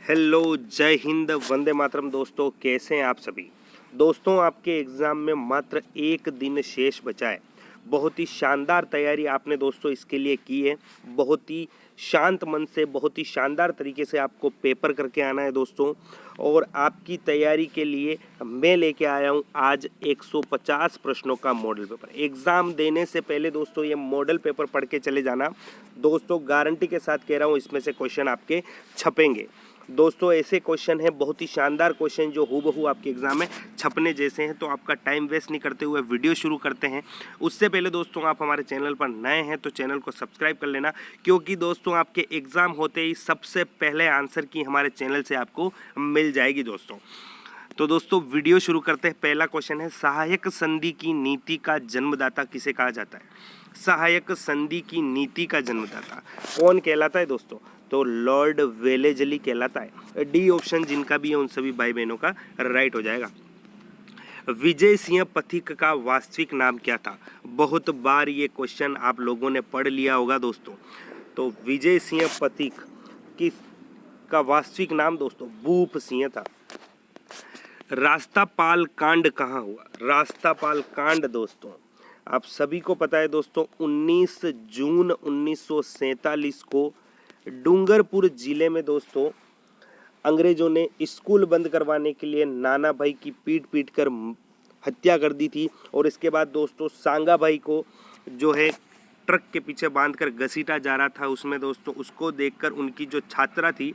Hello, जय हिंद, वंदे मातरम। दोस्तों कैसे हैं आप सभी। दोस्तों आपके एग्ज़ाम में मात्र एक दिन शेष बचा है। बहुत ही शानदार तैयारी आपने दोस्तों इसके लिए की है। बहुत ही शांत मन से, बहुत ही शानदार तरीके से आपको पेपर करके आना है दोस्तों। और आपकी तैयारी के लिए मैं लेके आया हूँ आज 150 प्रश्नों का मॉडल पेपर। एग्ज़ाम देने से पहले दोस्तों ये मॉडल पेपर पढ़ के चले जाना दोस्तों, गारंटी के साथ कह रहा हूँ इसमें से क्वेश्चन आपके छपेंगे। दोस्तों ऐसे क्वेश्चन हैं, बहुत ही शानदार क्वेश्चन जो हूबहू आपके एग्जाम में छपने जैसे हैं। तो आपका टाइम वेस्ट नहीं करते हुए वीडियो शुरू करते हैं। उससे पहले दोस्तों आप हमारे चैनल पर नए हैं तो चैनल को सब्सक्राइब कर लेना, क्योंकि दोस्तों आपके एग्जाम होते ही सबसे पहले आंसर की हमारे चैनल से आपको मिल जाएगी दोस्तों। तो दोस्तों वीडियो शुरू करते हैं। पहला क्वेश्चन है, सहायक संधि की नीति का जन्मदाता किसे कहा जाता है। सहायक संधि की नीति का जन्मदाता कौन कहलाता है दोस्तों। तो लॉर्ड वेलेजली कहलाता है। डी ऑप्शन जिनका भी है उन सभी भाई बहनों का राइट हो जाएगा। विजय सिंह पथिक का वास्तविक नाम क्या था। बहुत बार ये क्वेश्चन आप लोगों ने पढ़ लिया होगा दोस्तों। तो विजय सिंह पथिक की का वास्तविक नाम दोस्तों भूप सिंह था। रास्तापाल कांड कहाँ हुआ। रास्तापाल कांड दोस्तों आप सभी को पता है दोस्तों, 19 जून 1947 को डूंगरपुर जिले में दोस्तों अंग्रेजों ने स्कूल बंद करवाने के लिए नाना भाई की पीट पीट कर हत्या कर दी थी। और इसके बाद दोस्तों सांगा भाई को जो है ट्रक के पीछे बांधकर घसीटा जा रहा था। उसमें दोस्तों उसको देखकर उनकी जो छात्रा थी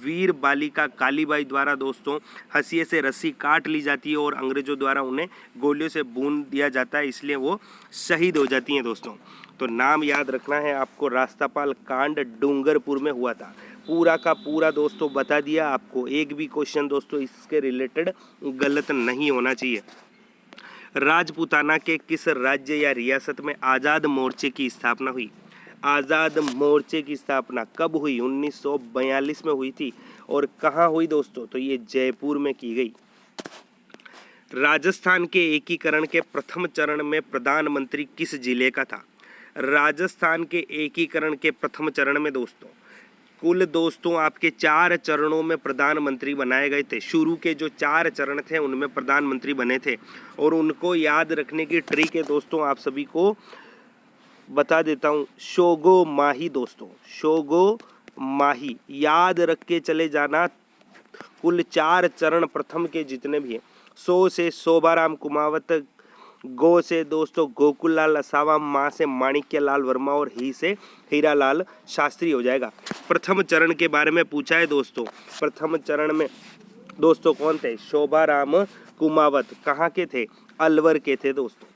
वीर बालिका कालीबाई द्वारा दोस्तों हंसिए से रस्सी काट ली जाती है और अंग्रेजों द्वारा उन्हें गोलियों से भून दिया जाता है, इसलिए वो शहीद हो जाती हैं दोस्तों। तो नाम याद रखना है आपको, रास्तापाल कांड डूंगरपुर में हुआ था। पूरा का पूरा दोस्तों बता दिया आपको। एक भी क्वेश्चन दोस्तों इसके रिलेटेड गलत नहीं होना चाहिए। राजपूताना के किस राज्य या रियासत में आज़ाद मोर्चे की स्थापना हुई। आज़ाद मोर्चे की स्थापना कब हुई। 1942 में हुई थी। और कहाँ हुई दोस्तों, तो ये जयपुर में की गई। राजस्थान के एकीकरण के प्रथम चरण में प्रधानमंत्री किस जिले का था। राजस्थान के एकीकरण के प्रथम चरण में दोस्तों कुल दोस्तों आपके 4 चरणों में प्रधानमंत्री बनाए गए थे। शुरू के जो 4 चरण थे उनमें प्रधानमंत्री बने थे। और उनको याद रखने की ट्रिक है दोस्तों, आप सभी को बता देता हूँ। शोगो माही दोस्तों, शोगो माही याद रख के चले जाना। कुल 4 चरण प्रथम के जितने भी हैं, सो से शोभाराम कुमावत, गो से दोस्तों गोकुललाल असावा, माँ से माणिक्य लाल वर्मा और ही से हीरालाल शास्त्री हो जाएगा। प्रथम चरण के बारे में पूछा है दोस्तों। प्रथम चरण में दोस्तों कौन थे। शोभाराम कुमावत कहाँ के थे, अलवर के थे दोस्तों।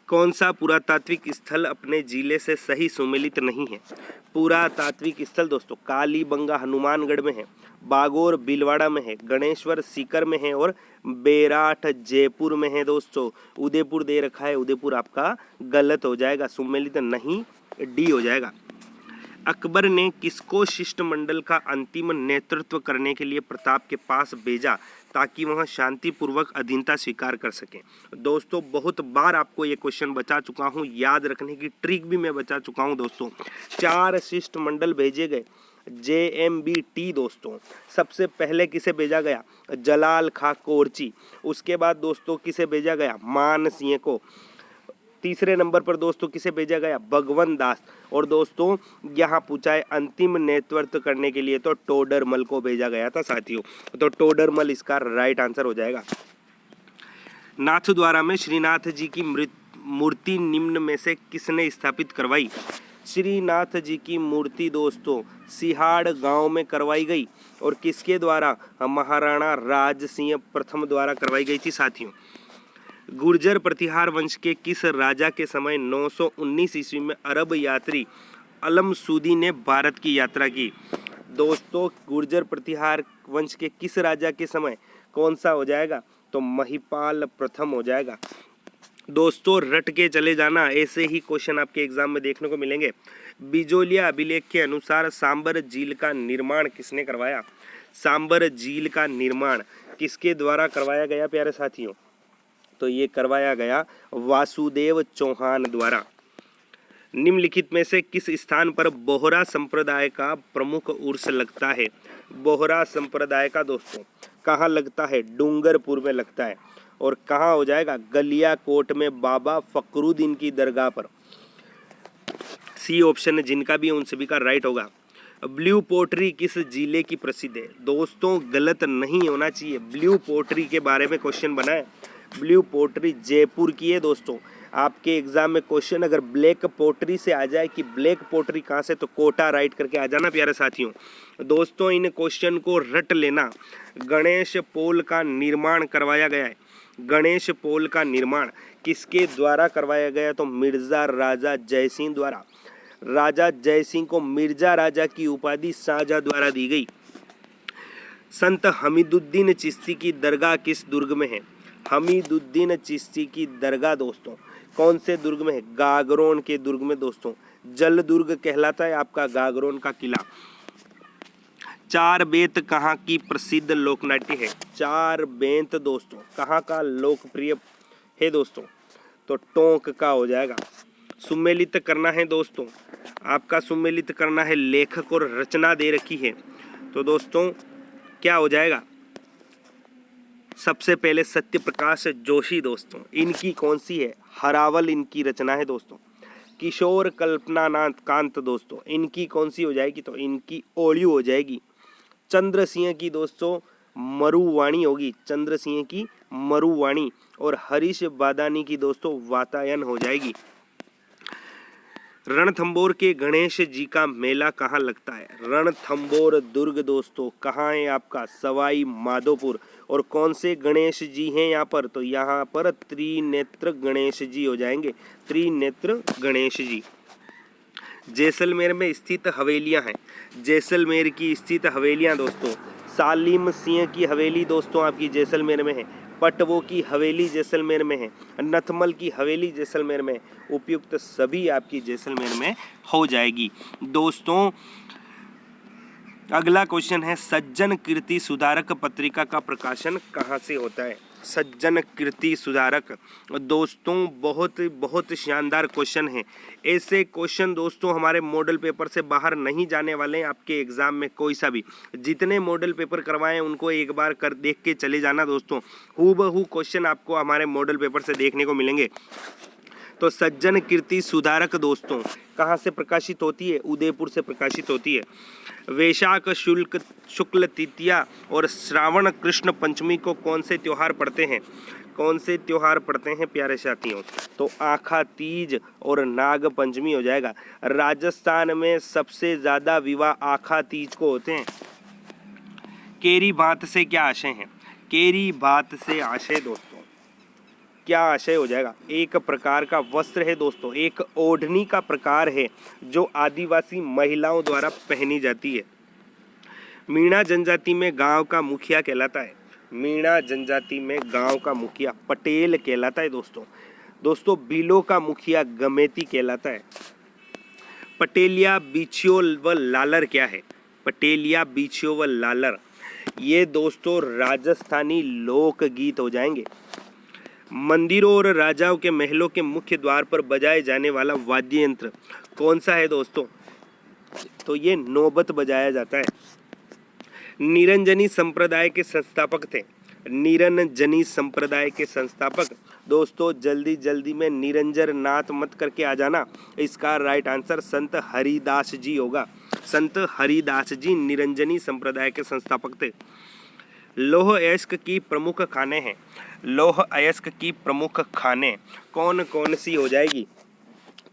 कौन सा पुरातात्विक स्थल अपने जिले से सही सुमेलित नहीं है। पुरातात्विक स्थल दोस्तों कालीबंगा हनुमानगढ़ में है, बागोर भीलवाड़ा में है, गणेश्वर सीकर में है और बेराठ जयपुर में है दोस्तों। उदयपुर दे रखा है, उदयपुर आपका गलत हो जाएगा, सुमेलित नहीं, डी हो जाएगा। अकबर ने किसको शिष्टमंडल का अंतिम नेतृत्व करने के लिए प्रताप के पास भेजा ताकि वह शांतिपूर्वक अधीनता स्वीकार कर सकें। दोस्तों बहुत बार आपको ये क्वेश्चन बता चुका हूँ, याद रखने की ट्रिक भी मैं बता चुका हूँ दोस्तों। 4 शिष्टमंडल भेजे गए JMBT दोस्तों। सबसे पहले किसे भेजा गया, जलाल खां कोरची। उसके बाद दोस्तों किसे भेजा गया, मान सिंह को। तीसरे नंबर पर दोस्तों किसे भेजा गया, भगवंत दास। और दोस्तों यहाँ पूछा है अंतिम नेतृत्व करने के लिए तो टोडरमल को भेजा गया था साथियों। तो टोडरमल इसका राइट आंसर हो जाएगा। नाथद्वारा में श्रीनाथ जी की मूर्ति निम्न में से किसने स्थापित करवाई। श्रीनाथ जी की मूर्ति दोस्तों सिहाड़ गांव में करवाई गई। और किसके द्वारा, महाराणा राज सिंह प्रथम द्वारा करवाई गई थी साथियों। गुर्जर प्रतिहार वंश के किस राजा के समय 919 ईस्वी में अरब यात्री अलमसूदी ने भारत की यात्रा की। दोस्तों गुर्जर प्रतिहार वंश के किस राजा के समय, कौन सा हो जाएगा, तो महिपाल प्रथम हो जाएगा। दोस्तों रट के चले जाना, ऐसे ही क्वेश्चन आपके एग्जाम में देखने को मिलेंगे। बिजोलिया अभिलेख के अनुसार सांबर झील का निर्माण किसने करवाया। सांबर झील का निर्माण किसके द्वारा करवाया गया प्यारे साथियों, तो ये करवाया गया वासुदेव चौहान द्वारा। निम्नलिखित में से किस स्थान पर बोहरा संप्रदाय का प्रमुख उर्स लगता है? बोहरा संप्रदाय का दोस्तों कहाँ लगता है? डूंगरपुर में लगता है। और कहाँ हो जाएगा? गलियाकोट में बाबा फकरुद्दीन की दरगाह पर। सी ऑप्शन जिनका भी उन सभी का राइट होगा। ब्लू पोट्री किस जिले की प्रसिद्ध है? दोस्तों गलत नहीं होना चाहिए, ब्लू पोट्री के बारे में क्वेश्चन बना है। ब्लू पोट्री जयपुर की है दोस्तों। आपके एग्जाम में क्वेश्चन अगर ब्लैक पोट्री से आ जाए कि ब्लैक पोट्री कहाँ से, तो कोटा राइट करके आ जाना प्यारे साथियों। दोस्तों इन क्वेश्चन को रट लेना। गणेश पोल का निर्माण करवाया गया है। गणेश पोल का निर्माण किसके द्वारा करवाया गया? तो मिर्जा राजा जयसिंह द्वारा। राजा जयसिंह को मिर्जा राजा की उपाधि शाहजहां द्वारा दी गई। संत हमीदुद्दीन चिश्ती की दरगाह किस दुर्ग में है? हमीदुद्दीन चिश्ती की दरगाह दोस्तों कौन से दुर्ग में है? गागरोन के दुर्ग में दोस्तों। जल दुर्ग कहलाता है आपका गागरोन का किला। चार बेंत कहाँ की प्रसिद्ध लोकनाट्य है? चार बेंत दोस्तों कहाँ का लोकप्रिय है दोस्तों? तो टोंक का हो जाएगा। सुमेलित करना है दोस्तों, आपका सुमेलित करना है, लेखक और रचना दे रखी है। तो दोस्तों क्या हो जाएगा? सबसे पहले सत्य प्रकाश जोशी दोस्तों, इनकी कौन सी है? हरावल इनकी रचना है दोस्तों। किशोर कल्पनानाथ कांत दोस्तों, इनकी कौन सी हो जाएगी? तो इनकी ओलियो हो जाएगी। चंद्र सिंह की दोस्तों मरुवाणी होगी, चंद्र सिंह की मरुवाणी। और हरीश बादानी की दोस्तों वातायन हो जाएगी। रणथंबोर के गणेश जी का मेला कहाँ लगता है? रणथंबोर दुर्ग दोस्तों कहाँ है आपका? सवाई माधोपुर। और कौन से गणेश जी हैं यहाँ पर? तो यहाँ पर त्रिनेत्र गणेश जी हो जाएंगे, त्रिनेत्र गणेश जी। जैसलमेर में स्थित हवेलियां हैं। जैसलमेर की स्थित हवेलियां दोस्तों, सालिम सिंह की हवेली दोस्तों आपकी जैसलमेर में है। पटवो की हवेली जैसलमेर में है। नथमल की हवेली जैसलमेर में। उपयुक्त सभी आपकी जैसलमेर में हो जाएगी दोस्तों। अगला क्वेश्चन है, सज्जन कीर्ति सुधारक पत्रिका का प्रकाशन कहाँ से होता है? सज्जन कीर्ति सुधारक दोस्तों बहुत शानदार क्वेश्चन है। ऐसे क्वेश्चन दोस्तों हमारे मॉडल पेपर से बाहर नहीं जाने वाले हैं। आपके एग्जाम में कोई सा भी जितने मॉडल पेपर करवाएं उनको एक बार कर देख के चले जाना दोस्तों। हूबहू क्वेश्चन आपको हमारे मॉडल पेपर से देखने को मिलेंगे। तो सज्जन कीर्ति सुधारक दोस्तों कहाँ से प्रकाशित होती है? उदयपुर से प्रकाशित होती है। वैशाख शुक्ल तृतीया और श्रावण कृष्ण पंचमी को कौन से त्योहार पड़ते हैं? कौन से त्योहार पड़ते हैं प्यारे साथियों? तो आखा तीज और नाग पंचमी हो जाएगा। राजस्थान में सबसे ज्यादा विवाह आखा तीज को होते हैं। केरी भात से क्या आशय है? केरी भात से आशय दोस्तों क्या आशय हो जाएगा? एक प्रकार का वस्त्र है दोस्तों, एक ओढ़नी का प्रकार है जो आदिवासी महिलाओं द्वारा पहनी जाती है। मीणा जनजाति में गांव का मुखिया कहलाता है। मीणा जनजाति में गांव का मुखिया पटेल कहलाता है दोस्तों बीलो का मुखिया गमेती कहलाता है। पटेलिया बिछियो व लालर क्या है? पटेलिया बिछियो व लालर ये दोस्तों राजस्थानी लोकगीत हो जाएंगे। मंदिरों और राजाओं के महलों के मुख्य द्वार पर बजाए जाने वाला वाद्य यंत्र कौन सा है दोस्तों? तो ये नौबत बजाया जाता है। निरंजनी संप्रदाय के संस्थापक थे। निरंजनी संप्रदाय के संस्थापक दोस्तों जल्दी में निरंजन नाथ मत करके आ जाना। इसका राइट आंसर संत हरिदास जी होगा। संत हरिदास जी निरंजनी संप्रदाय के संस्थापक थे। लौह अयस्क की प्रमुख खाने हैं। लौह अयस्क की प्रमुख खाने कौन कौन सी हो जाएगी?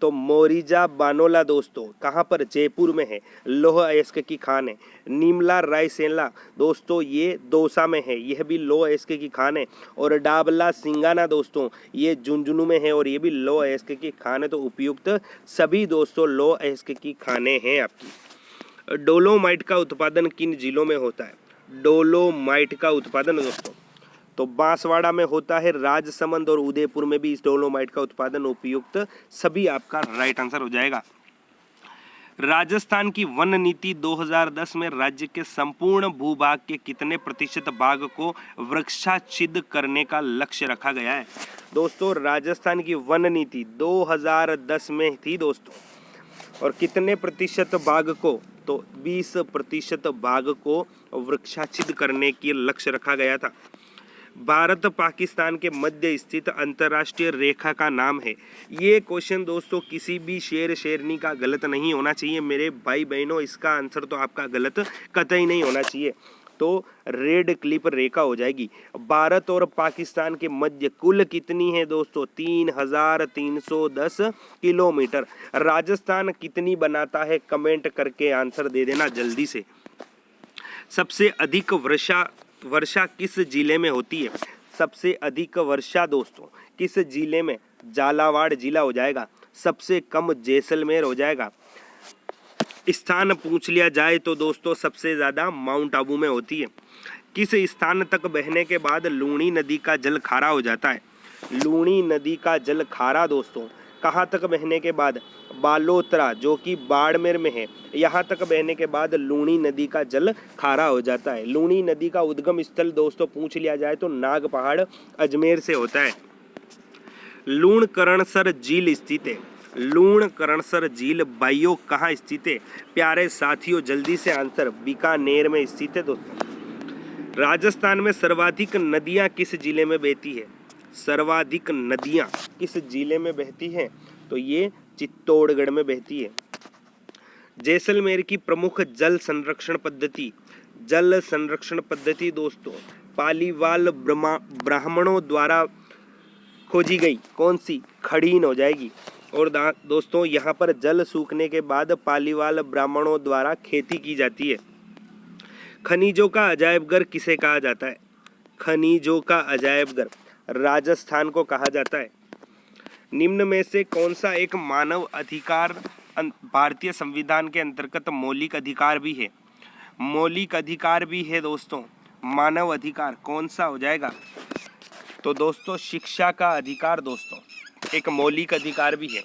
तो मोरिजा बानोला दोस्तों कहाँ पर? जयपुर में है। लौह अयस्क की खान है। नीमला रायसेला दोस्तों ये दौसा में है, यह भी लौह अयस्क की खान है। और डाबला सिंगाना दोस्तों ये झुंझुनू में है और ये भी लौह अयस्क की खान है। तो उपयुक्त सभी दोस्तों लौह अयस्क की खाने हैं आपकी। डोलोमाइट का उत्पादन किन जिलों में होता है? डोलोमाइट का उत्पादन दोस्तों तो बांसवाड़ा में होता है, राजसमंद और उदयपुर में भी इस डोलोमाइट का उत्पादन। उपयुक्त सभी आपका राइट आंसर हो जाएगा। राजस्थान की वन नीति 2010 में राज्य के संपूर्ण भूभाग के कितने प्रतिशत भाग को वृक्षाच्छिद करने का लक्ष्य रखा गया है? दोस्तों राजस्थान की वन नीति 2010 में थी दोस्तों। और कितने प्रतिशत भाग को, तो 20% भाग को वृक्षाच्छिद करने की लक्ष्य रखा गया था। भारत पाकिस्तान के मध्य स्थित अंतर्राष्ट्रीय रेखा का नाम है। ये क्वेश्चन दोस्तों किसी भी शेर शेरनी का गलत नहीं होना चाहिए मेरे भाई बहनों, इसका आंसर तो आपका गलत कतई नहीं होना चाहिए, तो रेड क्लिप रेखा हो जाएगी। भारत और पाकिस्तान के मध्य कुल कितनी है दोस्तों, 3310 किलोमीटर। राजस्थान कितनी बनाता है, कमेंट करके आंसर दे देना जल्दी से। सबसे अधिक वर्षा किस जिले में होती है, सबसे अधिक वर्षा दोस्तों किस जिले में, झालावाड़ जिला हो जाएगा। सबसे कम जैसलमेर हो जाएगा। स्थान पूछ लिया जाए तो दोस्तों सबसे ज़्यादा माउंट आबू में होती है। किस स्थान तक बहने के बाद लूणी नदी का जल खारा हो जाता है, लूणी नदी का जल खारा दोस्तों कहाँ तक बहने के बाद, बालोतरा जो कि बाड़मेर में है, यहाँ तक बहने के बाद लूणी नदी का जल खारा हो जाता है। लूणी नदी का उद्गम स्थल दोस्तों पूछ लिया जाए तो नाग पहाड़ अजमेर से होता है। लूणकरणसर झील स्थित है, लूणकरणसर झील भाइयों कहाँ स्थित है, प्यारे साथियों जल्दी से आंसर, बीकानेर में स्थित है दोस्तों। राजस्थान में सर्वाधिक नदियाँ किस जिले में बहती है, सर्वाधिक नदियाँ किस जिले में बहती हैं, तो ये चित्तौड़गढ़ में बहती है। जैसलमेर की प्रमुख जल संरक्षण पद्धति, जल संरक्षण पद्धति दोस्तों पालीवाल ब्राह्मणों द्वारा खोजी गई कौन सी, खड़ीन हो जाएगी। और दोस्तों यहाँ पर जल सूखने के बाद पालीवाल ब्राह्मणों द्वारा खेती की जाती है। खनिजों का अजायबघर किसे कहा जाता है, खनिजों का अजायबघर राजस्थान को कहा जाता है। निम्न में से कौन सा एक मानव अधिकार भारतीय संविधान के अंतर्गत मौलिक अधिकार भी है, मौलिक अधिकार भी है दोस्तों, मानव अधिकार कौन सा हो जाएगा, तो दोस्तों शिक्षा का अधिकार दोस्तों एक मौलिक अधिकार भी है।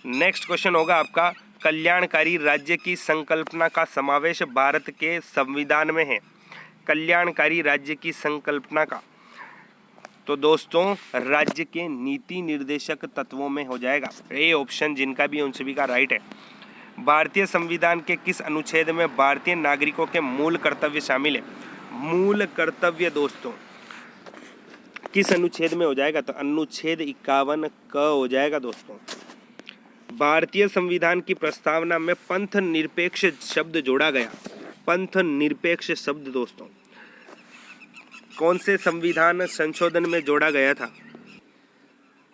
नेक्स्ट क्वेश्चन होगा आपका, कल्याणकारी राज्य की संकल्पना का समावेश भारत के संविधान में है, कल्याणकारी राज्य की संकल्पना का, तो दोस्तों राज्य के नीति निर्देशक तत्वों में हो जाएगा। ये ऑप्शन जिनका भी उन सभी का राइट है। भारतीय संविधान के किस अनुच्छेद में भारतीय नागरिकों के मूल कर्तव्य शामिल है, मूल कर्तव्य दोस्तों किस अनुच्छेद में हो जाएगा, तो अनुच्छेद 51 क हो जाएगा दोस्तों। भारतीय संविधान की प्रस्तावना में पंथ निरपेक्ष शब्द जोड़ा गया, पंथ निरपेक्ष शब्द दोस्तों कौन से संविधान संशोधन में जोड़ा गया था,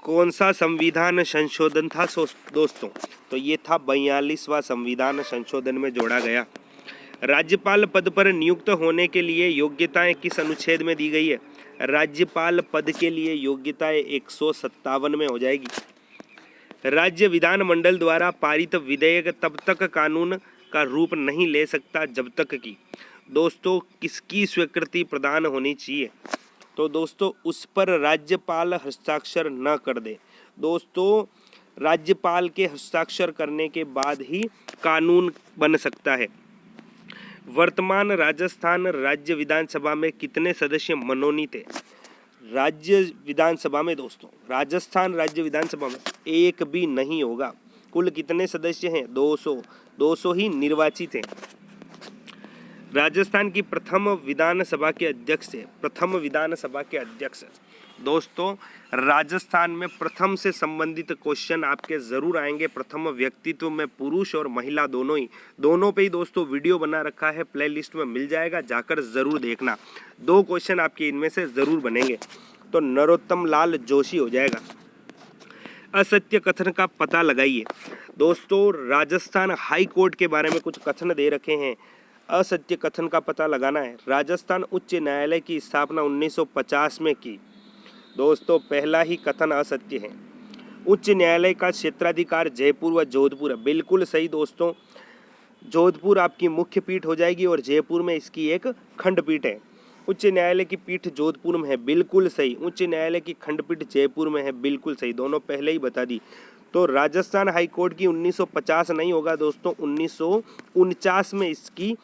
कौन सा संविधान संशोधन था दोस्तों, तो ये था 42वां संविधान संशोधन में जोड़ा गया। राज्यपाल पद पर नियुक्त होने के लिए योग्यताएं किस अनुच्छेद में दी गई है, राज्यपाल पद के लिए योग्यताएं 157 में हो जाएगी। राज्य विधानमंडल द्वारा पारित विधेयक तब तक कानून का रूप नहीं ले सकता जब तक कि दोस्तों किसकी स्वीकृति प्रदान होनी चाहिए, तो दोस्तों उस पर राज्यपाल हस्ताक्षर न कर दे। दोस्तों राज्यपाल के हस्ताक्षर करने के बाद ही कानून बन सकता है। वर्तमान राजस्थान राज्य विधानसभा में कितने सदस्य मनोनीत है, राज्य विधानसभा में दोस्तों राजस्थान राज्य विधानसभा में एक भी नहीं होगा। कुल कितने सदस्य हैं, 200 ही निर्वाचित हैं। राजस्थान की प्रथम विधानसभा के अध्यक्ष है, प्रथम विधानसभा के अध्यक्ष दोस्तों राजस्थान में प्रथम से संबंधित क्वेश्चन आपके जरूर आएंगे। प्रथम व्यक्तित्व में पुरुष और महिला दोनों पे ही दोस्तों वीडियो बना रखा है, प्लेलिस्ट में मिल जाएगा, जाकर जरूर देखना। 2 क्वेश्चन आपके इनमें से जरूर बनेंगे, तो नरोत्तम लाल जोशी हो जाएगा। असत्य कथन का पता लगाइए। दोस्तों राजस्थान हाई कोर्ट के बारे में कुछ कथन दे रखे हैं, असत्य कथन का पता लगाना है। राजस्थान उच्च न्यायालय की स्थापना 1950 में की। दोस्तों पहला ही कथन असत्य है। उच्च न्यायालय का क्षेत्राधिकार जयपुर व जोधपुर है, बिल्कुल सही दोस्तों। जोधपुर आपकी मुख्य पीठ हो जाएगी और जयपुर में इसकी एक खंडपीठ है। उच्च न्यायालय की पीठ जोधपुर में है, बिल्कुल सही। उच्च न्यायालय की खंडपीठ जयपुर में है, बिल्कुल सही। दोनों पहले ही बता दी। तो राजस्थान हाई कोर्ट की 1950 नहीं होगा दोस्तों, 1949 में इसकी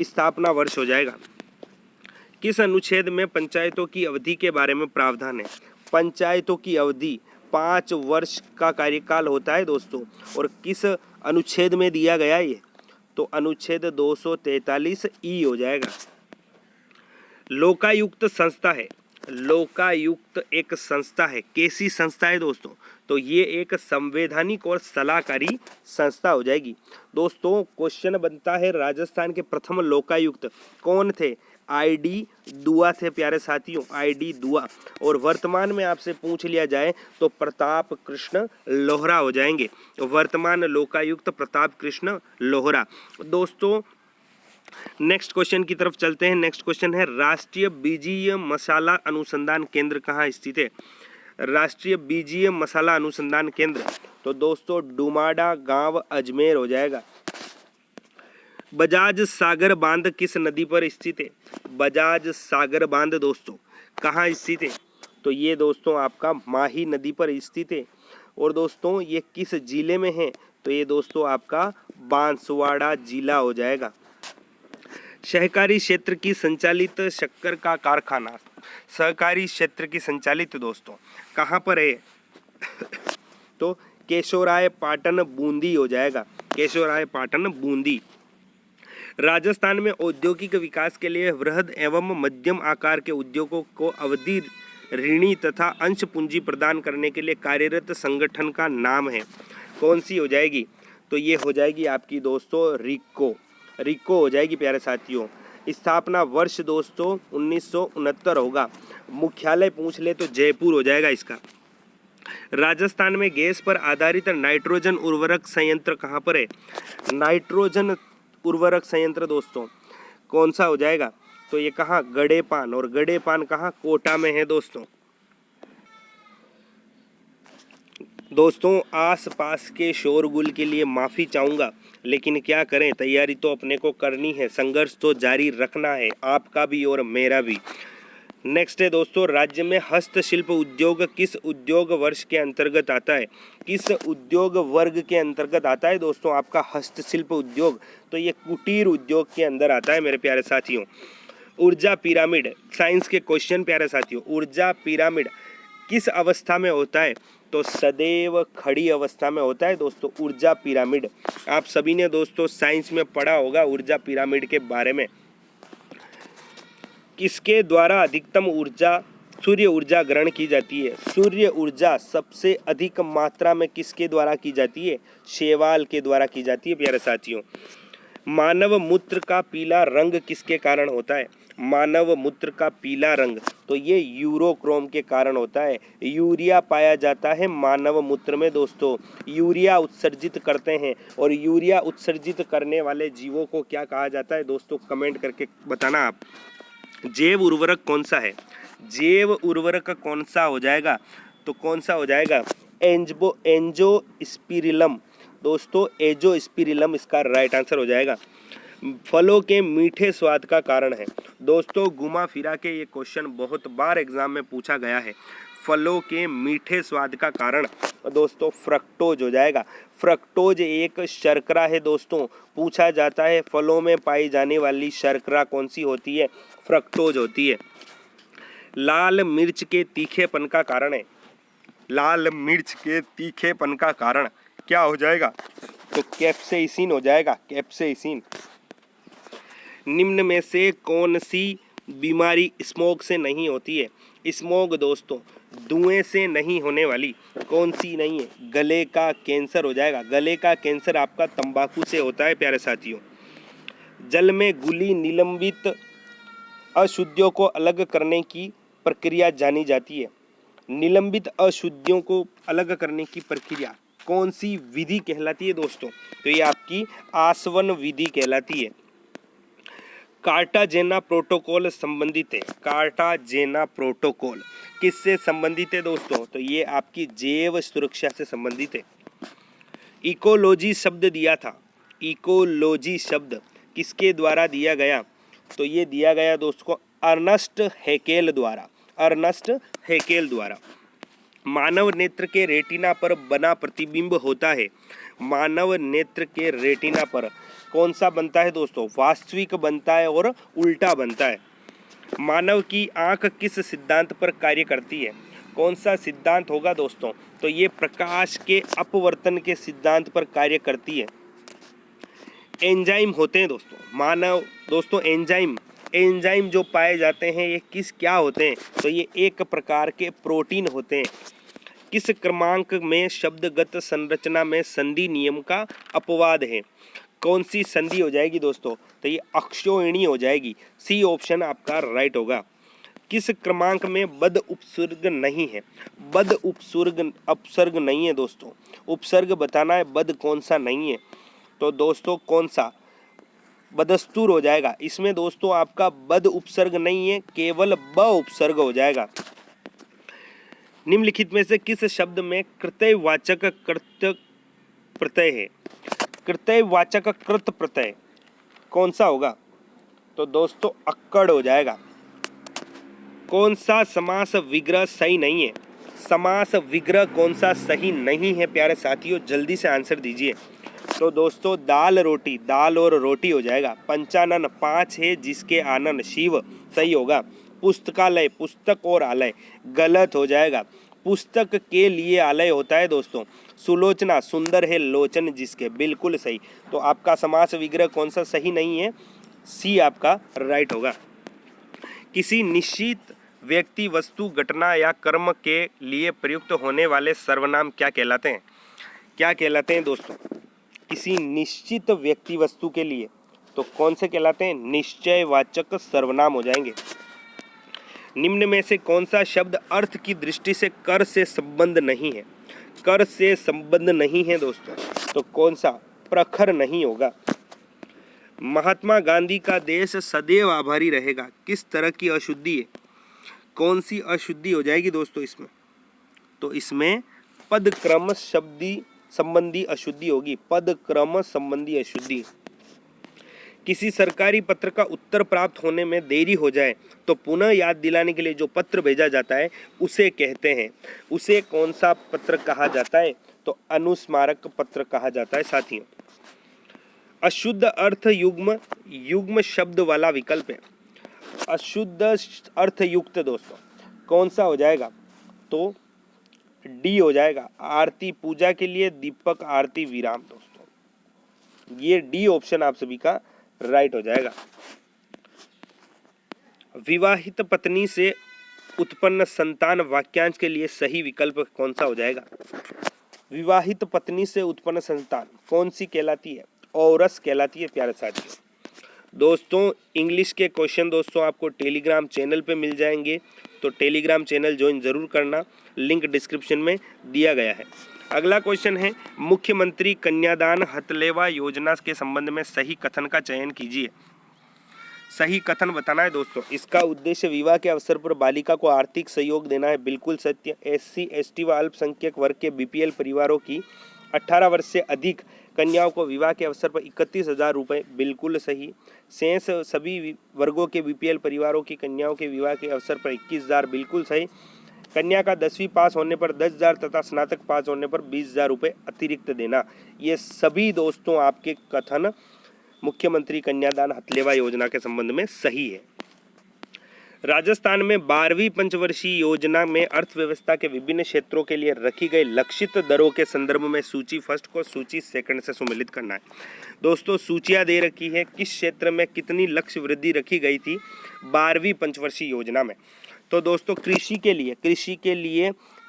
स्थापना वर्ष हो जाएगा। किस अनुच्छेद में पंचायतों की अवधि के बारे में प्रावधान है, पंचायतों की अवधि 5 वर्ष का कार्यकाल होता है दोस्तों। और किस अनुच्छेद में दिया गया ये? तो अनुच्छेद 243 ई हो जाएगा। लोकायुक्त संस्था है, लोकायुक्त एक संस्था है। कैसी संस्था है दोस्तों? तो ये एक संवैधानिक और सलाहकारी संस्था हो जाएगी। दोस्तों क्वेश्चन बनता है, राजस्थान के प्रथम लोकायुक्त कौन थे? ID दुआ थे प्यारे साथियों, ID दुआ। और वर्तमान में आपसे पूछ लिया जाए तो प्रताप कृष्ण लोहरा हो जाएंगे। वर्तमान लोकायुक्त प्रताप कृष्ण लोहरा। दोस्तों नेक्स्ट क्वेश्चन की तरफ चलते हैं। नेक्स्ट क्वेश्चन है, राष्ट्रीय बीजीय मसाला अनुसंधान केंद्र कहाँ स्थित है? राष्ट्रीय बीजीय मसाला अनुसंधान केंद्र, तो दोस्तों डुमाडा गांव अजमेर हो जाएगा। बजाज सागर बांध किस नदी पर स्थित है? बजाज सागर बांध दोस्तों कहाँ स्थित है? तो ये दोस्तों आपका माही नदी पर स्थित है। और दोस्तों ये किस जिले में है? तो ये दोस्तों आपका बांसवाड़ा जिला हो जाएगा। सहकारी क्षेत्र की संचालित शक्कर का कारखाना, सहकारी क्षेत्र की संचालित दोस्तों कहाँ पर है? तो केशोराय पाटन बूंदी हो जाएगा, केशोराय पाटन बूंदी। राजस्थान में औद्योगिक विकास के लिए वृहद एवं मध्यम आकार के उद्योगों को अवधि ऋणी तथा अंश पूंजी प्रदान करने के लिए कार्यरत संगठन का नाम है। कौन सी हो जाएगी? तो ये हो जाएगी आपकी दोस्तों रिको, रिको हो जाएगी प्यारे साथियों। स्थापना वर्ष दोस्तों 1969 होगा। मुख्यालय पूछ ले तो जयपुर हो जाएगा इसका। राजस्थान में गैस पर आधारित नाइट्रोजन उर्वरक संयंत्र कहाँ पर है? नाइट्रोजन उर्वरक संयंत्र दोस्तों कौन सा हो जाएगा? तो ये कहाँ? गड़ेपान। और गड़ेपान कहाँ? कोटा में है दोस्तों। दोस्तों आसपास के शोरगुल के लिए माफ़ी चाहूँगा, लेकिन क्या करें, तैयारी तो अपने को करनी है, संघर्ष तो जारी रखना है, आपका भी और मेरा भी। नेक्स्ट है दोस्तों, राज्य में हस्तशिल्प उद्योग किस उद्योग वर्ष के अंतर्गत आता है? किस उद्योग वर्ग के अंतर्गत आता है दोस्तों आपका हस्तशिल्प उद्योग? तो ये कुटीर उद्योग के अंदर आता है मेरे प्यारे साथियों। ऊर्जा पिरामिड, साइंस के क्वेश्चन प्यारे साथियों। ऊर्जा पिरामिड किस अवस्था में होता है? तो सदैव खड़ी अवस्था में होता है दोस्तों ऊर्जा पिरामिड। आप सभी ने दोस्तों साइंस में पढ़ा होगा ऊर्जा पिरामिड के बारे में। किसके द्वारा अधिकतम ऊर्जा सूर्य ऊर्जा ग्रहण की जाती है? सूर्य ऊर्जा सबसे अधिक मात्रा में किसके द्वारा की जाती है? शैवाल के द्वारा की जाती है प्यारे साथियों। मानव मूत्र का पीला रंग किसके कारण होता है? मानव मूत्र का पीला रंग, तो ये यूरोक्रोम के कारण होता है। यूरिया पाया जाता है मानव मूत्र में दोस्तों, यूरिया उत्सर्जित करते हैं। और यूरिया उत्सर्जित करने वाले जीवों को क्या कहा जाता है दोस्तों? कमेंट करके बताना आप। जैव उर्वरक कौन सा है? जैव उर्वरक कौन सा हो जाएगा? तो कौन सा हो जाएगा? एंजियोस्पिरिलम दोस्तों, एंजियोस्पिरिलम इसका राइट आंसर हो जाएगा। फलों के मीठे स्वाद का कारण है दोस्तों, घुमा फिरा के ये क्वेश्चन बहुत बार एग्जाम में पूछा गया है। फलों के मीठे स्वाद का कारण दोस्तों फ्रक्टोज हो जाएगा। फ्रक्टोज एक शर्करा है दोस्तों, पूछा जाता है फलों में पाई जाने वाली शर्करा कौन सी होती है? फ्रक्टोज होती है। लाल मिर्च के तीखेपन का कारण है, लाल मिर्च के तीखेपन का कारण क्या हो जाएगा? तो कैप्सेइसिन हो जाएगा, कैप्सेइसिन। निम्न में से कौन सी बीमारी स्मोक से नहीं होती है? स्मोक दोस्तों धुएं से नहीं होने वाली कौन सी नहीं है? गले का कैंसर हो जाएगा। गले का कैंसर आपका तंबाकू से होता है प्यारे साथियों। जल में घुली निलंबित अशुद्धियों को अलग करने की प्रक्रिया जानी जाती है। निलंबित अशुद्धियों को अलग करने की प्रक्रिया कौन सी विधि कहलाती है दोस्तों? तो ये आपकी आसवन विधि कहलाती है। कार्टाजेना प्रोटोकॉल संबंधित है। कार्टाजेना प्रोटोकॉल किससे संबंधित है दोस्तों? तो ये आपकी जैव सुरक्षा से संबंधित है। इकोलॉजी शब्द दिया था, इकोलॉजी शब्द किसके द्वारा दिया गया? तो ये दिया गया दोस्तों अर्नस्ट हैकेल द्वारा, अर्नस्ट हैकेल द्वारा। मानव नेत्र के रेटिना पर बना प्रतिबिंब होता है। मानव नेत्र के रेटिना पर कौन सा बनता है दोस्तों? वास्तविक बनता है और उल्टा बनता है। मानव की आंख किस सिद्धांत पर कार्य करती है? कौन सा सिद्धांत होगा दोस्तों? तो ये प्रकाश के अपवर्तन के सिद्धांत पर कार्य करती है। एंजाइम होते हैं दोस्तों एंजाइम जो पाए जाते हैं ये क्या होते हैं? तो ये एक प्रकार के प्रोटीन होते हैं। किस क्रमांक में शब्दगत संरचना में संधि नियम का अपवाद है? कौन सी संधि हो जाएगी दोस्तों? तो ये अक्षोहिणी हो जाएगी। सी ऑप्शन आपका राइट होगा। किस क्रमांक में बद उपसर्ग नहीं है? बद उपसर्ग नहीं है दोस्तों। उपसर्ग बताना है, बद कौन सा नहीं है? तो दोस्तों कौन सा? बदस्तूर हो जाएगा। इसमें दोस्तों आपका बद उपसर्ग नहीं है, केवल ब उपसर्ग हो जाएगा। निम्नलिखित में से किस शब्द में कृतयवाचक कृत प्रत्यय है? कृतयवाचक कृत प्रत्यय कौन सा होगा? तो दोस्तों अक्कड़ हो जाएगा। कौन सा समास विग्रह सही नहीं है? समास विग्रह कौन सा सही नहीं है प्यारे साथियों? जल्दी से आंसर दीजिए। तो दोस्तों दाल और रोटी हो जाएगा। पंचानन 5 है जिसके आनन शिव सही होगा। पुस्तकालय पुस्तक और आलय गलत हो जाएगा। पुस्तक के लिए आलय होता है दोस्तों। सुलोचना सुंदर है लोचन जिसके, बिल्कुल सही। तो आपका समास विग्रह कौन सा सही नहीं है? सी आपका राइट होगा। किसी निश्चित व्यक्ति वस्तु घटना या कर्म के लिए प्रयुक्त होने वाले सर्वनाम क्या कहलाते हैं? क्या कहलाते हैं दोस्तों? किसी निश्चित व्यक्ति वस्तु के लिए तो कौन से कहलाते हैं? निश्चयवाचक सर्वनाम हो जाएंगे। निम्न में से कौन सा शब्द अर्थ की दृष्टि से कर से संबंध नहीं है? कर से संबंध नहीं है दोस्तों, तो कौन सा? प्रखर नहीं होगा। महात्मा गांधी का देश सदैव आभारी रहेगा किस तरह की अशुद्धि है? कौन सी अशुद्धि हो जाएगी दोस्तों इसमें? तो इसमें पद क्रम शब्दी संबंधी अशुद्धि होगी। पद क्रम संबंधी अशुद्धि। किसी सरकारी पत्र का उत्तर प्राप्त होने में देरी हो जाए तो पुनः याद दिलाने के लिए जो पत्र भेजा जाता है उसे कहते हैं, उसे कौन सा पत्र कहा जाता है? तो अनुस्मारक पत्र कहा जाता है साथियों। अशुद्ध अर्थ युग्म शब्द वाला विकल्प है। अशुद्ध अर्थ युक्त दोस्तों कौन सा हो जाएगा? तो डी हो जाएगा। आरती पूजा के लिए दीपक आरती विराम दोस्तों, ये डी ऑप्शन आप सभी का राइट हो जाएगा। विवाहित पत्नी से उत्पन्न संतान वाक्यांश के लिए सही विकल्प कौन सा हो जाएगा? विवाहित पत्नी से उत्पन्न संतान कौन सी कहलाती है? औरस कहलाती है प्यारे साथियों। दोस्तों इंग्लिश के क्वेश्चन दोस्तों आपको टेलीग्राम चैनल पे मिल जाएंगे, तो टेलीग्राम चैनल ज्वाइन जरूर करना, लिंक डिस्क्रिप्शन में दिया गया है। अगला क्वेश्चन है मुख्यमंत्री कन्यादान हथलेवा योजना के संबंध में सही कथन का चयन कीजिए। सही कथन बताना है दोस्तों। इसका उद्देश्य विवाह के अवसर पर बालिका को आर्थिक सहयोग देना है, बिल्कुल सत्य। SC ST व अल्पसंख्यक वर्ग के BPL परिवारों की 18 वर्ष से अधिक कन्याओं को विवाह के अवसर पर 31,000 रुपये, बिल्कुल सही। शेष सभी वर्गों के BPL परिवारों की कन्याओं के विवाह के अवसर पर 21,000, बिल्कुल सही। कन्या का 10वीं पास होने पर 10,000 तथा स्नातक पास होने पर 20,000 रुपये अतिरिक्त देना। ये सभी दोस्तों आपके कथन मुख्यमंत्री कन्यादान हथलेवा योजना के संबंध में सही है। राजस्थान में 12वीं पंचवर्षीय योजना में अर्थव्यवस्था के विभिन्न क्षेत्रों के लिए रखी गई लक्षित दरों के संदर्भ में सूची फर्स्ट को सूची सेकंड से सुमेलित करना है। दोस्तों सूचियां दे रखी है किस क्षेत्र में कितनी लक्ष्य वृद्धि रखी गई थी 12वीं पंचवर्षीय योजना में। तो दोस्तों कृषि के लिए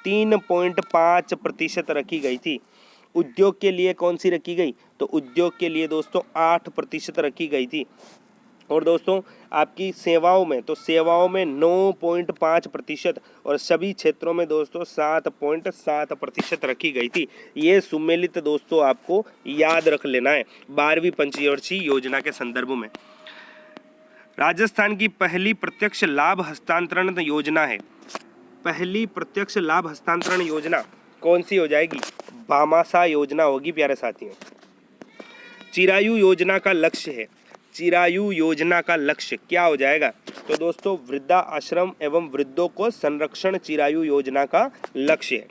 3.5% रखी गई थी। उद्योग के लिए कौन सी रखी गई? तो उद्योग के लिए दोस्तों 8% रखी गई थी। और दोस्तों आपकी सेवाओं में 9.5% और सभी क्षेत्रों में दोस्तों 7.7% रखी गई थी। ये सुमेलित दोस्तों आपको याद रख लेना है 12वीं पंचवर्षीय योजना के संदर्भ में। राजस्थान की पहली प्रत्यक्ष लाभ हस्तांतरण योजना है। पहली प्रत्यक्ष लाभ हस्तांतरण योजना कौन सी हो जाएगी? भामाशाह योजना होगी प्यारे साथियों। चिरायु योजना का लक्ष्य है। चिरायु योजना का लक्ष्य क्या हो जाएगा? तो दोस्तों वृद्धा आश्रम एवं वृद्धों को संरक्षण चिरायु योजना का लक्ष्य है।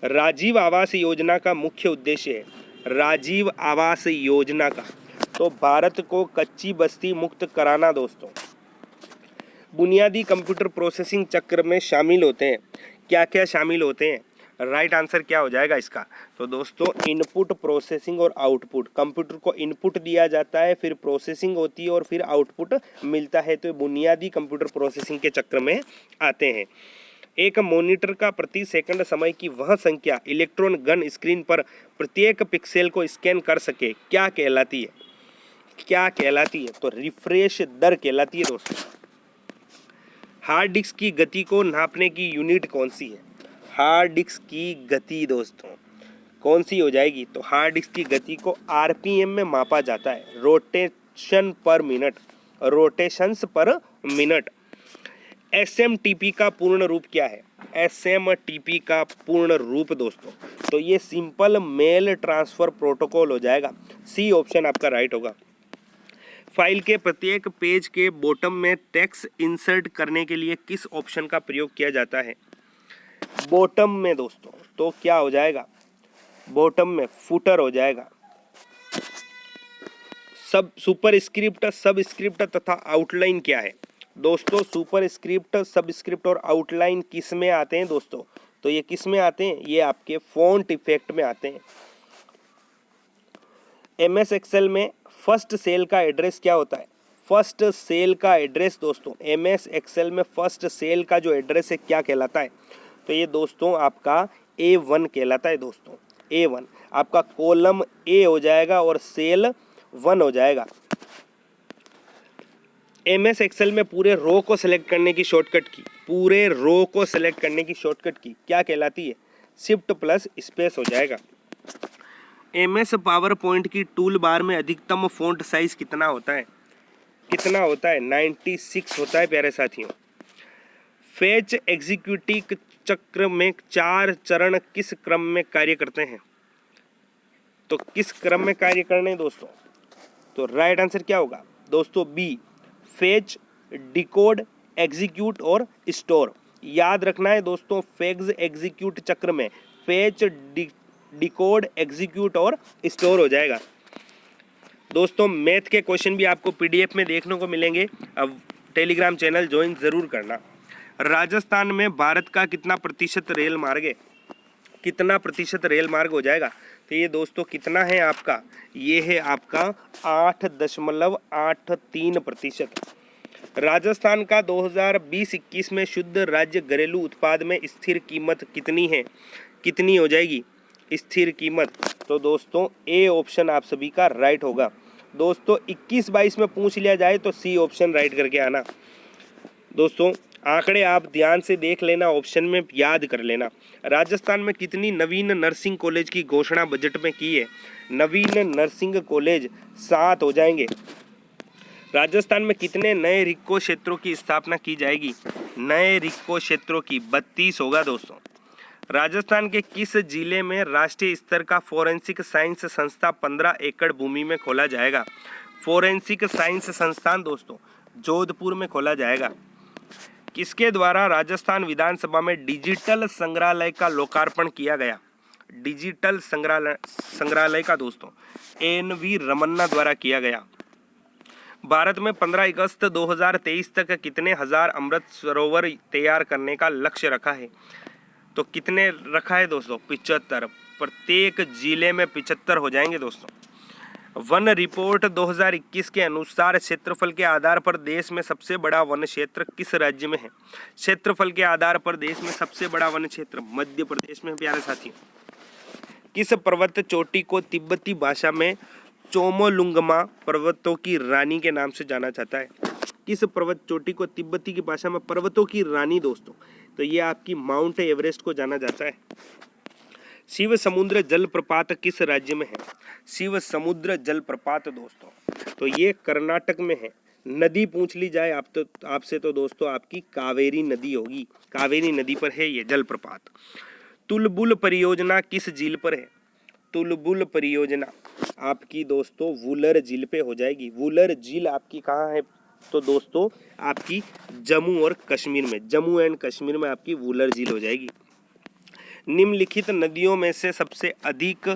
राजीव आवास योजना का मुख्य उद्देश्य है। राजीव आवास योजना का तो भारत को कच्ची बस्ती मुक्त कराना दोस्तों। बुनियादी कंप्यूटर प्रोसेसिंग चक्र में शामिल होते हैं। क्या क्या शामिल होते हैं? राइट आंसर क्या हो जाएगा इसका? तो दोस्तों इनपुट, प्रोसेसिंग और आउटपुट। कंप्यूटर को इनपुट दिया जाता है, फिर प्रोसेसिंग होती है और फिर आउटपुट मिलता है। तो ये बुनियादी कंप्यूटर प्रोसेसिंग के चक्र में आते हैं। एक मॉनिटर का प्रति सेकंड समय की वह संख्या इलेक्ट्रॉन गन स्क्रीन पर प्रत्येक पिक्सेल को स्कैन कर सके क्या कहलाती है? क्या कहलाती है? तो रिफ्रेश दर कहलाती है दोस्तों। हार्ड डिस्क की गति को नापने की यूनिट कौन सी है? हार्ड डिस्क की गति दोस्तों कौन सी हो जाएगी? तो हार्ड डिस्क की गति को आरपीएम में मापा जाता है, रोटेशन पर मिनट, रोटेशंस पर मिनट। एसएमटीपी का पूर्ण रूप क्या है? एसएमटीपी का पूर्ण रूप दोस्तों, तो ये सिंपल मेल ट्रांसफर प्रोटोकॉल हो जाएगा। सी ऑप्शन आपका राइट होगा। फाइल के प्रत्येक पेज के बॉटम में टेक्स्ट इंसर्ट करने के लिए किस ऑप्शन का प्रयोग किया जाता है? बॉटम में दोस्तों, तो क्या हो जाएगा? बॉटम में फुटर हो जाएगा। सब सुपरस्क्रिप्ट, सबस्क्रिप्ट तथा आउटलाइन क्या है? दोस्तों सुपरस्क्रिप्ट, सबस्क्रिप्ट और आउटलाइन किस में आते हैं दोस्तों? तो ये किस में आते हैं? ये आपके फॉन्ट इफेक्ट में आते हैं। एमएस एक्सेल में फर्स्ट सेल का एड्रेस क्या होता है? फर्स्ट सेल का एड्रेस दोस्तों, एमएस एक्सेल में फर्स्ट सेल का जो एड्रेस है क्या कहलाता है? तो ये दोस्तों आपका A1 कहलाता है दोस्तों। A1 आपका कॉलम A हो जाएगा और सेल 1 हो जाएगा। एमएस एक्सेल में पूरे रो को सिलेक्ट करने की शॉर्टकट की, पूरे रो को सिलेक्ट करने की शॉर्टकट की क्या कहलाती है? शिफ्ट प्लस स्पेस हो जाएगा। एमएस पावर पॉइंट की टूल बार में अधिकतम फ़ॉन्ट साइज कितना होता है? कितना होता है? 96 होता है प्यारे साथियों। फेच एग्जीक्यूटिव चक्र में 4 चरण किस क्रम में कार्य करते हैं? तो किस क्रम में कार्य करने हैं दोस्तों? तो राइट आंसर क्या होगा दोस्तों? बी, फेच, डिकोड, एग्जीक्यूट और स्टोर। याद रखना है दोस्तों, फेच एग्जीक्यूट चक्र में फेच, डिकोड, एग्जीक्यूट और स्टोर हो जाएगा। दोस्तों मैथ के क्वेश्चन भी आपको पीडीएफ में देखने को मिलेंगे, अब टेलीग्राम चैनल ज्वाइन जरूर करना। राजस्थान में भारत का कितना प्रतिशत रेल मार्ग है? कितना प्रतिशत रेल मार्ग हो जाएगा? तो ये दोस्तों कितना है आपका? ये है आपका 8.83%। राजस्थान का 2020-21 में शुद्ध राज्य घरेलू उत्पाद में स्थिर कीमत कितनी है? कितनी हो जाएगी स्थिर कीमत? तो दोस्तों ए ऑप्शन आप सभी का राइट होगा। दोस्तों 21-22 में पूछ लिया जाए तो सी ऑप्शन राइट करके आना। दोस्तों आंकड़े आप ध्यान से देख लेना, ऑप्शन में याद कर लेना। राजस्थान में कितनी नवीन नर्सिंग कॉलेज की घोषणा बजट में की है? नवीन नर्सिंग कॉलेज 7 हो जाएंगे। राजस्थान में कितने नए रिक्को क्षेत्रों की स्थापना की जाएगी? नए रिक्को क्षेत्रों की 32 होगा दोस्तों। राजस्थान के किस जिले में राष्ट्रीय स्तर का फोरेंसिक साइंस संस्था 15 एकड़ भूमि में खोला जाएगा? फोरेंसिक साइंस संस्थान दोस्तों जोधपुर में खोला जाएगा। किसके द्वारा राजस्थान विधानसभा में डिजिटल संग्रहालय का लोकार्पण किया गया? डिजिटल संग्रहालय का दोस्तों एन.वी. रमन्ना द्वारा किया गया। भारत में 15 अगस्त 2023 तक कितने हजार अमृत सरोवर तैयार करने का लक्ष्य रखा है? तो कितने रखा है दोस्तों? 75। प्रत्येक जिले में 75 हो जाएंगे दोस्तों। वन रिपोर्ट 2021 के अनुसार क्षेत्रफल के आधार पर देश में सबसे बड़ा वन क्षेत्र किस राज्य में है? क्षेत्रफल के आधार पर देश में सबसे बड़ा वन क्षेत्र मध्य प्रदेश में। प्यारे साथियों किस पर्वत चोटी को तिब्बती भाषा में चोमोलुंगमा पर्वतों की रानी के नाम से जाना जाता है? किस पर्वत चोटी को तिब्बती की भाषा में पर्वतों की रानी दोस्तों? तो ये आपकी माउंट एवरेस्ट को जाना जाता है। शिव समुद्र जलप्रपात किस राज्य में है? शिव समुद्र जलप्रपात दोस्तों तो ये कर्नाटक में है। नदी पूछ ली जाए आपसे तो दोस्तों आपकी कावेरी नदी होगी। कावेरी नदी पर है ये जलप्रपात। तुलबुल परियोजना किस झील पर है? तुलबुल परियोजना आपकी दोस्तों वुलर झील पे हो जाएगी। वुलर झील आपकी कहाँ है? तो दोस्तों आपकी जम्मू और कश्मीर में, जम्मू एंड कश्मीर में आपकी वुलर झील हो जाएगी। निम्नलिखित नदियों में से सबसे अधिक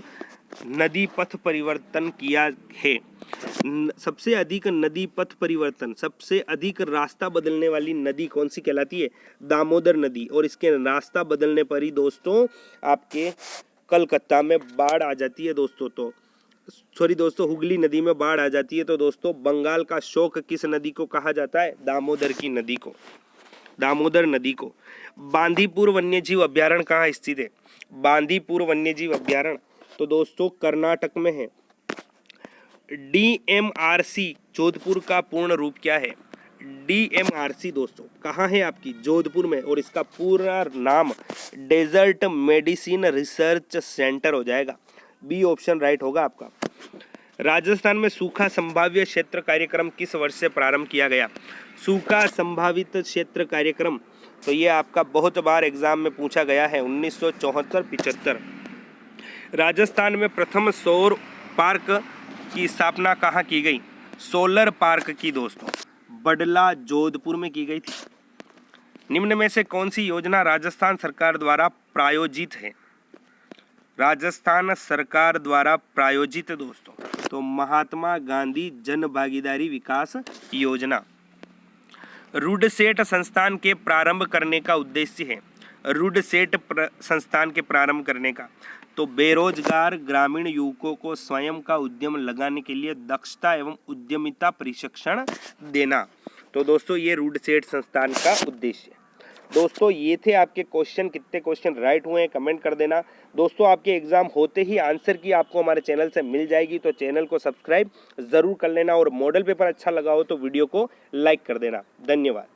नदी पथ परिवर्तन किया है? सबसे अधिक नदी पथ परिवर्तन, सबसे अधिक रास्ता बदलने वाली नदी कौन सी कहलाती है? दामोदर नदी। और इसके रास्ता बदलने पर ही दोस्तों आपके कलकत्ता में बाढ़ आ जाती है दोस्तों। तो सॉरी दोस्तों, हुगली नदी में बाढ़ आ जाती है। तो दोस्तों बंगाल का शोक किस नदी को कहा जाता है? दामोदर की नदी को, दामोदर नदी को। बांदीपुर वन्यजीव अभ्यारण्य कहाँ स्थित है? बांदीपुर वन्यजीव अभ्यारण्य तो दोस्तों कर्नाटक में है। DMRC जोधपुर का पूर्ण रूप क्या है? DMRC दोस्तों कहाँ है आपकी? जोधपुर में। और इसका पूरा नाम डेजर्ट मेडिसिन रिसर्च सेंटर हो जाएगा। बी ऑप्शन राइट होगा आपका। राजस्थान में सूखा संभाव्य क्षेत्र कार्यक्रम किस वर्ष से प्रारंभ किया गया? सूखा संभावित क्षेत्र कार्यक्रम तो ये आपका बहुत बार एग्जाम में पूछा गया है, 1974-75। राजस्थान में प्रथम सौर पार्क की स्थापना कहाँ की गई? सोलर पार्क की दोस्तों बडला जोधपुर में की गई थी। निम्न में से कौन सी योजना राजस्थान सरकार द्वारा प्रायोजित है? राजस्थान सरकार द्वारा प्रायोजित दोस्तों तो महात्मा गांधी जन भागीदारी विकास योजना। रूडसेट संस्थान के प्रारंभ करने का उद्देश्य है? रूडसेट संस्थान के प्रारंभ करने का तो बेरोजगार ग्रामीण युवकों को स्वयं का उद्यम लगाने के लिए दक्षता एवं उद्यमिता प्रशिक्षण देना। तो दोस्तों ये रूडसेट संस्थान का उद्देश्य है। दोस्तों ये थे आपके क्वेश्चन। कितने क्वेश्चन राइट हुए हैं कमेंट कर देना। दोस्तों आपके एग्जाम होते ही आंसर की आपको हमारे चैनल से मिल जाएगी, तो चैनल को सब्सक्राइब जरूर कर लेना। और मॉडल पेपर अच्छा लगा हो तो वीडियो को लाइक कर देना। धन्यवाद।